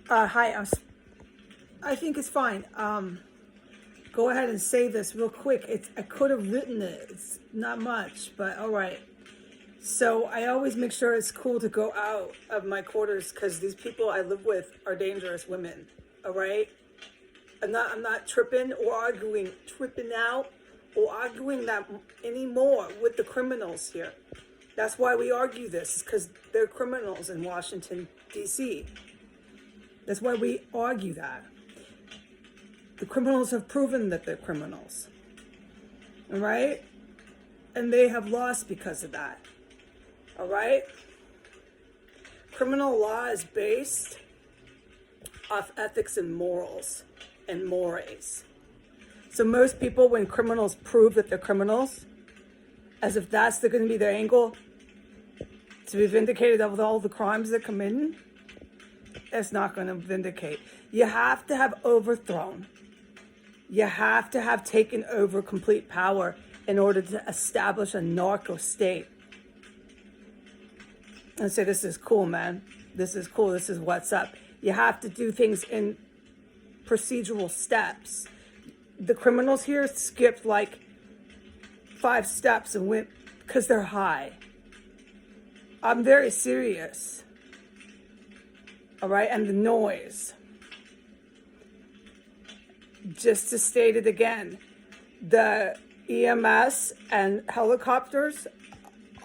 Hi, I think it's fine. Go ahead and say this real quick. I could have written it. It's not much, but all right. So I always make sure it's cool to go out of my quarters because these people I live with are dangerous women. All right. I'm not tripping or tripping out or arguing that anymore with the criminals here. That's why we argue this, because they're criminals in Washington, D.C. That's why we argue that. The criminals have proven that they're criminals. All right? And they have lost because of that. All right? Criminal law is based off ethics and morals and mores. So most people, when criminals prove that they're criminals, as if that's going to be their angle to be vindicated of all the crimes they're committing, it's not going to vindicate. You have to have overthrown. You have to have taken over complete power in order to establish a narco state. And say, this is cool, man. This is cool. This is what's up. You have to do things in procedural steps. The criminals here skipped like 5 steps and went because they're high. I'm very serious. All right, and the noise. Just to state it again, the EMS and helicopters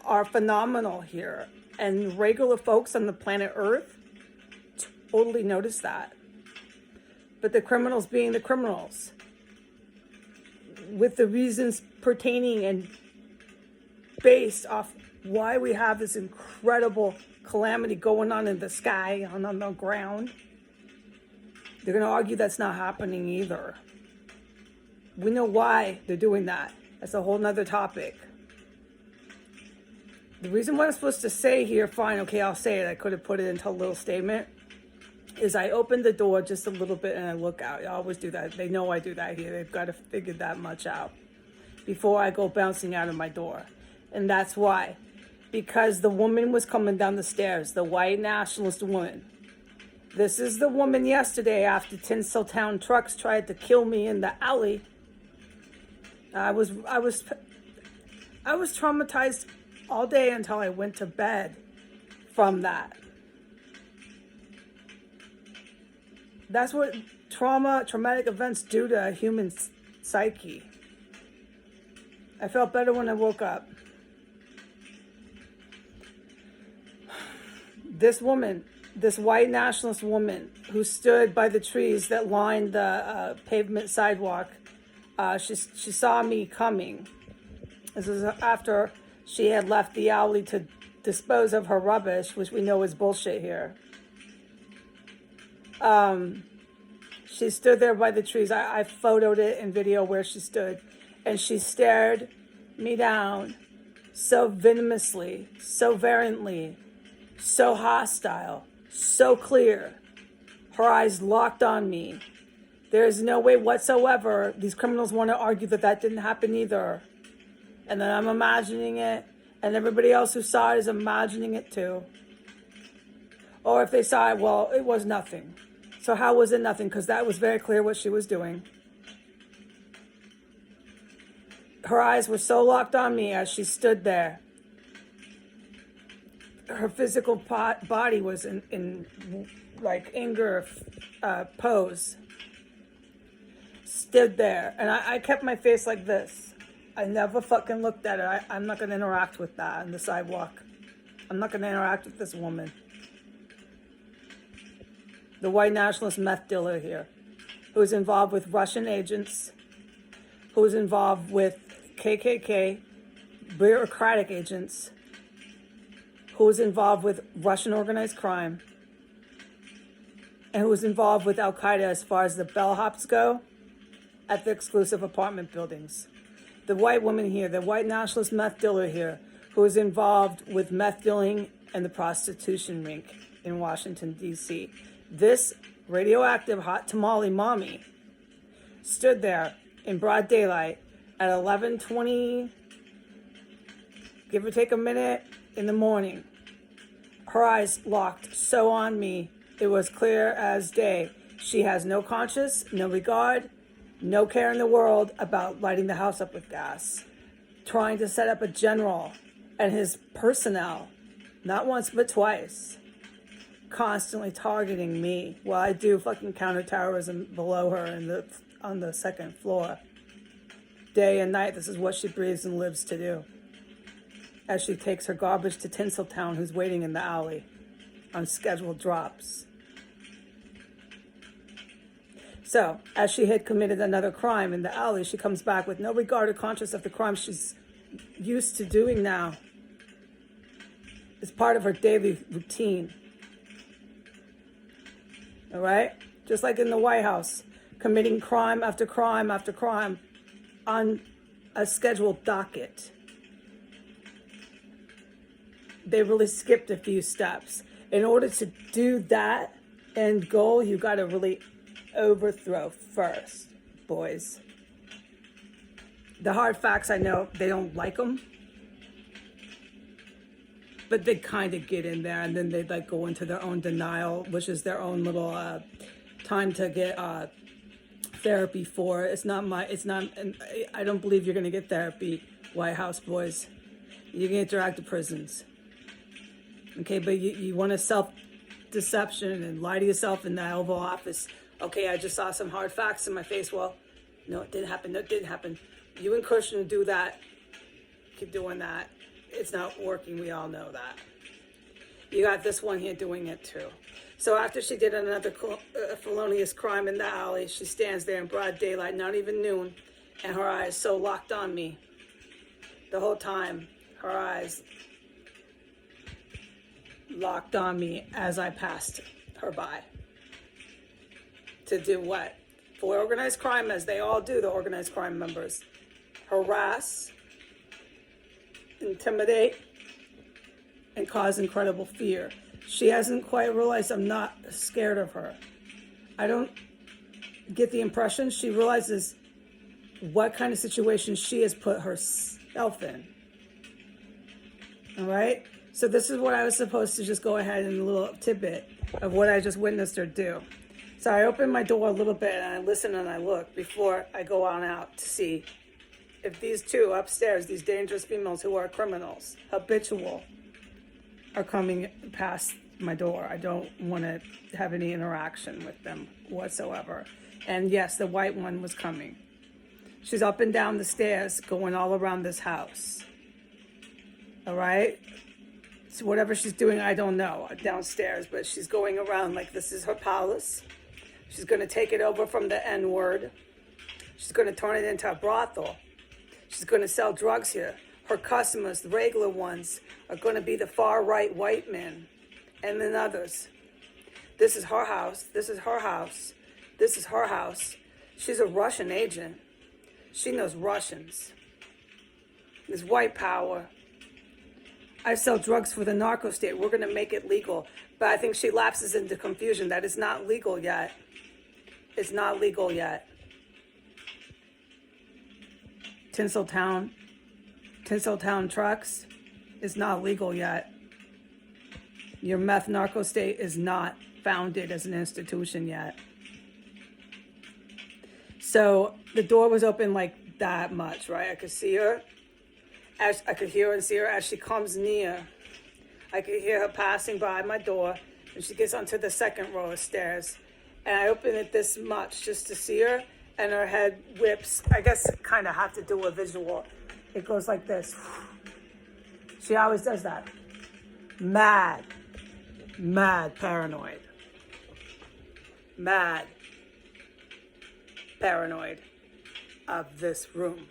are phenomenal here. And regular folks on the planet Earth totally notice that. But the criminals being the criminals, with the reasons pertaining and based off why we have this incredible calamity going on in the sky, on the ground, they're going to argue that's not happening either. We know why they're doing that. That's a whole nother topic. The reason what I'm supposed to say here, fine, okay, I'll say it. I could have put it into a little statement. Is I open the door just a little bit and I look out. I always do that. They know I do that here. They've got to figure that much out before I go bouncing out of my door. And that's why. Because the woman was coming down the stairs, the white nationalist woman. This is the woman yesterday after Tinseltown trucks tried to kill me in the alley. I was traumatized all day until I went to bed from that. That's what traumatic events do to a human psyche. I felt better when I woke up. This woman, this white nationalist woman who stood by the trees that lined the pavement sidewalk, she saw me coming. This is after she had left the alley to dispose of her rubbish, which we know is bullshit here. She stood there by the trees. I photoed it in video where she stood, and she stared me down so venomously, so virulently, so hostile, so clear. Her eyes locked on me. There is no way whatsoever these criminals want to argue that that didn't happen either. And then I'm imagining it, and everybody else who saw it is imagining it too. Or if they saw it, well, it was nothing. So how was it nothing? Because that was very clear what she was doing. Her eyes were so locked on me as she stood there. Her physical body was in like anger pose. Stood there. And I kept my face like this. I never fucking looked at her. I'm not going to interact with that on the sidewalk. I'm not going to interact with this woman. The white nationalist meth dealer here, who is involved with Russian agents, who is involved with KKK, bureaucratic agents, who is involved with Russian organized crime, and who is involved with Al-Qaeda as far as the bellhops go at the exclusive apartment buildings. The white woman here, the white nationalist meth dealer here, who is involved with meth dealing and the prostitution rink in Washington, D.C. This radioactive hot tamale mommy stood there in broad daylight at 11:20, give or take a minute, in the morning. Her eyes locked so on me It was clear as day. She has no conscience, no regard, no care in the world about lighting the house up with gas. Trying to set up a general and his personnel, not once but twice. Constantly targeting me while I do fucking counterterrorism below her on the second floor. Day and night, this is what she breathes and lives to do. As she takes her garbage to Tinseltown, who's waiting in the alley on scheduled drops. So, as she had committed another crime in the alley, she comes back with no regard or conscience of the crime she's used to doing now. It's part of her daily routine. All right? Just like in the White House, committing crime after crime after crime on a scheduled docket. They really skipped a few steps. In order to do that end goal, you got to really overthrow first, boys. The hard facts, I know, they don't like them. But they kind of get in there, and then they like go into their own denial, which is their own little time to get therapy for. It's not, I don't believe you're going to get therapy, White House boys. You're going to get dragged to prisons. Okay, but you want to self-deception and lie to yourself in the Oval Office. Okay, I just saw some hard facts in my face. Well, no, it didn't happen. No, it didn't happen. You and Christian do that. Keep doing that. It's not working. We all know that. You got this one here doing it too. So after she did another felonious crime in the alley, she stands there in broad daylight, not even noon, and her eyes so locked on me. The whole time, her eyes locked on me as I passed her by. To do what? For organized crime, as they all do, the organized crime members. Harass, intimidate, and cause incredible fear. She hasn't quite realized I'm not scared of her. I don't get the impression she realizes what kind of situation she has put herself in. All right? So this is what I was supposed to just go ahead and a little tidbit of what I just witnessed her do. So I open my door a little bit and I listen and I look before I go on out to see if these two upstairs, these dangerous females who are criminals, habitual, are coming past my door. I don't want to have any interaction with them whatsoever. And yes, the white one was coming. She's up and down the stairs, going all around this house. All right? So whatever she's doing, I don't know, downstairs, but she's going around like this is her palace. She's going to take it over from the N-word. She's going to turn it into a brothel. She's going to sell drugs here. Her customers, the regular ones, are going to be the far-right white men and then others. This is her house. This is her house. This is her house. She's a Russian agent. She knows Russians. There's white power. I sell drugs for the narco state. We're going to make it legal. But I think she lapses into confusion that it's not legal yet. It's not legal yet. Tinseltown trucks is not legal yet. Your meth narco state is not founded as an institution yet. So the door was open like that much, right? I could see her. As I could hear and see her as she comes near. I could hear her passing by my door, and she gets onto the second row of stairs. And I open it this much just to see her, and her head whips. I guess kind of have to do a visual. It goes like this. She always does that. Mad paranoid. Mad paranoid of this room.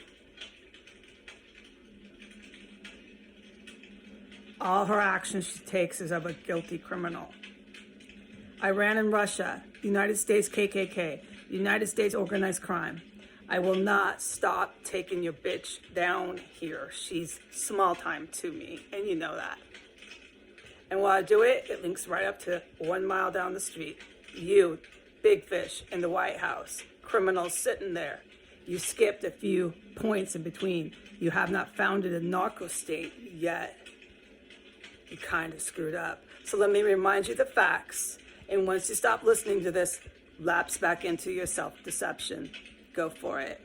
All her actions she takes is of a guilty criminal. Iran and Russia, United States KKK, United States organized crime. I will not stop taking your bitch down here. She's small time to me, and you know that. And while I do it, it links right up to 1 mile down the street. You, big fish in the White House, criminals sitting there. You skipped a few points in between. You have not founded a narco state yet. You kind of screwed up. So let me remind you the facts. And once you stop listening to this, lapse back into your self-deception. Go for it.